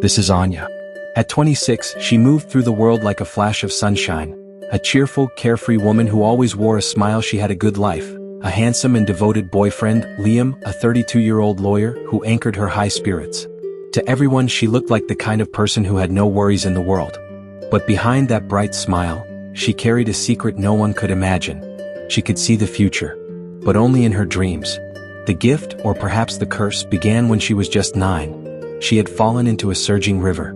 This is Anya. At 26, she moved through the world like a flash of sunshine. A cheerful, carefree woman who always wore a smile. She had a good life, a handsome and devoted boyfriend, Liam, a 32-year-old lawyer who anchored her high spirits. To everyone, she looked like the kind of person who had no worries in the world. But behind that bright smile, she carried a secret no one could imagine. She could see the future, but only in her dreams. The gift, or perhaps the curse, began when she was just 9. She had fallen into a surging river.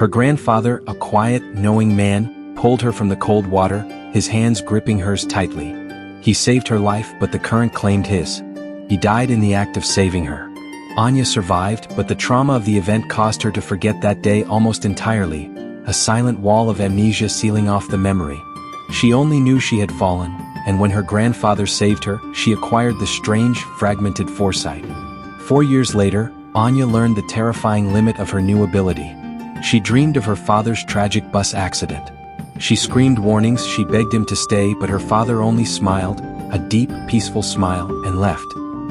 Her grandfather, a quiet, knowing man, pulled her from the cold water, his hands gripping hers tightly. He saved her life, but the current claimed his. He died in the act of saving her. Anya survived, but the trauma of the event caused her to forget that day almost entirely, a silent wall of amnesia sealing off the memory. She only knew she had fallen, and when her grandfather saved her, she acquired the strange, fragmented foresight. 4 years later, Anya learned the terrifying limit of her new ability. She dreamed of her father's tragic bus accident. She screamed warnings, she begged him to stay, but her father only smiled, a deep, peaceful smile, and left.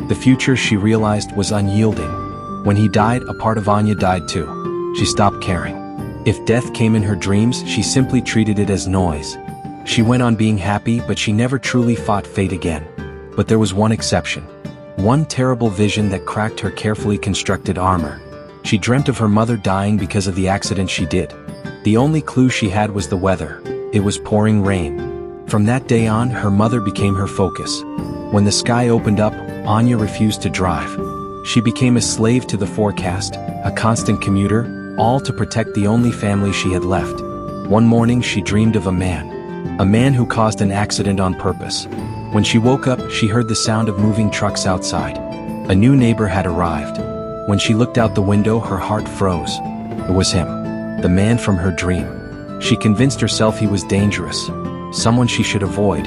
The future, she realized, was unyielding. When he died, a part of Anya died too. She stopped caring. If death came in her dreams, she simply treated it as noise. She went on being happy, but she never truly fought fate again. But there was one exception. One terrible vision that cracked her carefully constructed armor. She dreamt of her mother dying because of the accident she did. The only clue she had was the weather. It was pouring rain. From that day on, her mother became her focus. When the sky opened up, Anya refused to drive. She became a slave to the forecast, a constant commuter, all to protect the only family she had left. One morning, she dreamed of a man who caused an accident on purpose. When she woke up, she heard the sound of moving trucks outside. A new neighbor had arrived. When she looked out the window, her heart froze. It was him, the man from her dream. She convinced herself he was dangerous, someone she should avoid.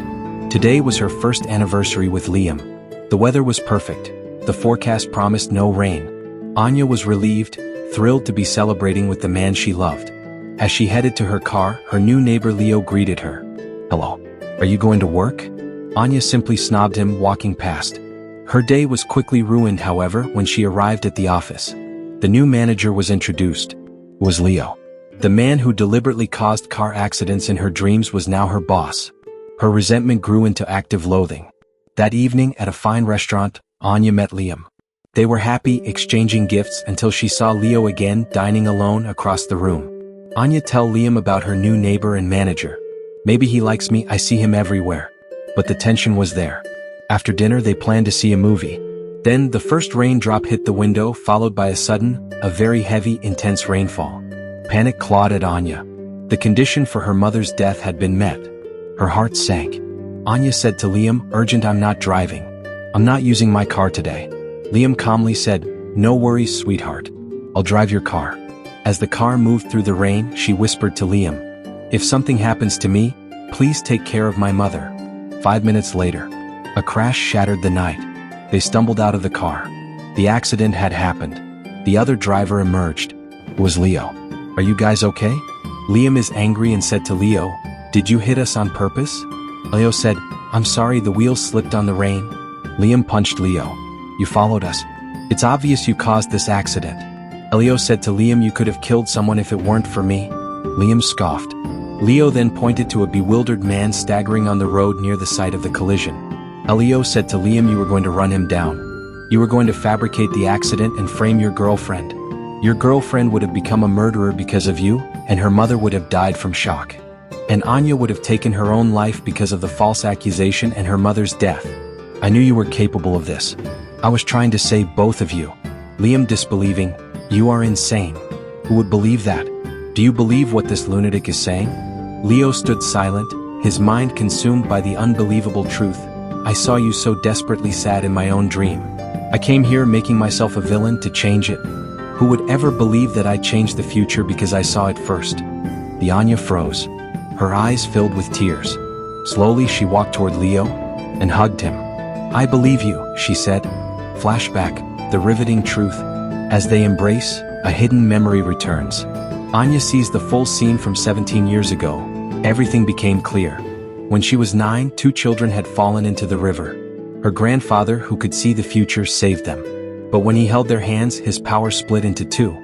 Today was her first anniversary with Liam. The weather was perfect. The forecast promised no rain. Anya was relieved, thrilled to be celebrating with the man she loved. As she headed to her car, her new neighbor Leo greeted her. "Hello. Are you going to work?" Anya simply snobbed him, walking past. Her day was quickly ruined, however, when she arrived at the office. The new manager was introduced. It was Leo. The man who deliberately caused car accidents in her dreams was now her boss. Her resentment grew into active loathing. That evening, at a fine restaurant, Anya met Liam. They were happy, exchanging gifts, until she saw Leo again, dining alone across the room. Anya told Liam about her new neighbor and manager. "Maybe he likes me, I see him everywhere." But the tension was there. After dinner, they planned to see a movie. Then, the first raindrop hit the window, followed by a very heavy, intense rainfall. Panic clawed at Anya. The condition for her mother's death had been met. Her heart sank. Anya said to Liam, "Urgent, I'm not driving. I'm not using my car today." Liam calmly said, "No worries, sweetheart. I'll drive your car." As the car moved through the rain, she whispered to Liam, "If something happens to me, please take care of my mother." 5 minutes later, a crash shattered the night. They stumbled out of the car. The accident had happened. The other driver emerged. It was Leo. "Are you guys okay?" Liam is angry and said to Leo, "Did you hit us on purpose?" Leo said, "I'm sorry, the wheels slipped on the rain." Liam punched Leo. "You followed us. It's obvious you caused this accident." Leo said to Liam, "You could have killed someone if it weren't for me." Liam scoffed. Leo then pointed to a bewildered man staggering on the road near the site of the collision. Leo said to Liam, "You were going to run him down. You were going to fabricate the accident and frame your girlfriend. Your girlfriend would have become a murderer because of you, and her mother would have died from shock. And Anya would have taken her own life because of the false accusation and her mother's death. I knew you were capable of this. I was trying to save both of you." Liam, disbelieving, "You are insane. Who would believe that? Do you believe what this lunatic is saying?" Leo stood silent, his mind consumed by the unbelievable truth. "I saw you so desperately sad in my own dream. I came here making myself a villain to change it. Who would ever believe that I changed the future because I saw it first?" The Anya froze. Her eyes filled with tears. Slowly she walked toward Leo and hugged him. "I believe you," she said. Flashback, the riveting truth. As they embrace, a hidden memory returns. Anya sees the full scene from 17 years ago. Everything became clear. When she was 9, 2 children had fallen into the river. Her grandfather, who could see the future, saved them. But when he held their hands, his power split into 2.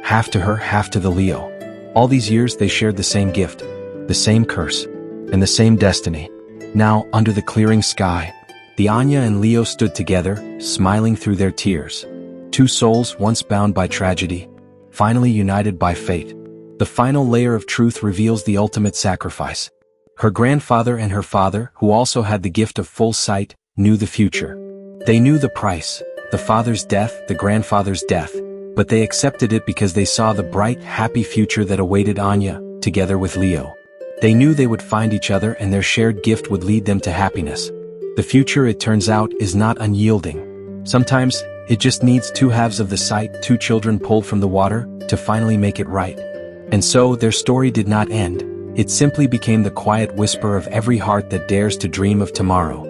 half to her, half to the Leo. All these years they shared the same gift, the same curse, and the same destiny. Now, under the clearing sky, the Anya and Leo stood together, smiling through their tears. Two souls once bound by tragedy, finally united by fate. The final layer of truth reveals the ultimate sacrifice. Her grandfather and her father, who also had the gift of full sight, knew the future. They knew the price, the father's death, the grandfather's death, but they accepted it because they saw the bright, happy future that awaited Anya, together with Leo. They knew they would find each other and their shared gift would lead them to happiness. The future, it turns out, is not unyielding. Sometimes, it just needs two halves of the sight, two children pulled from the water, to finally make it right. And so, their story did not end. It simply became the quiet whisper of every heart that dares to dream of tomorrow.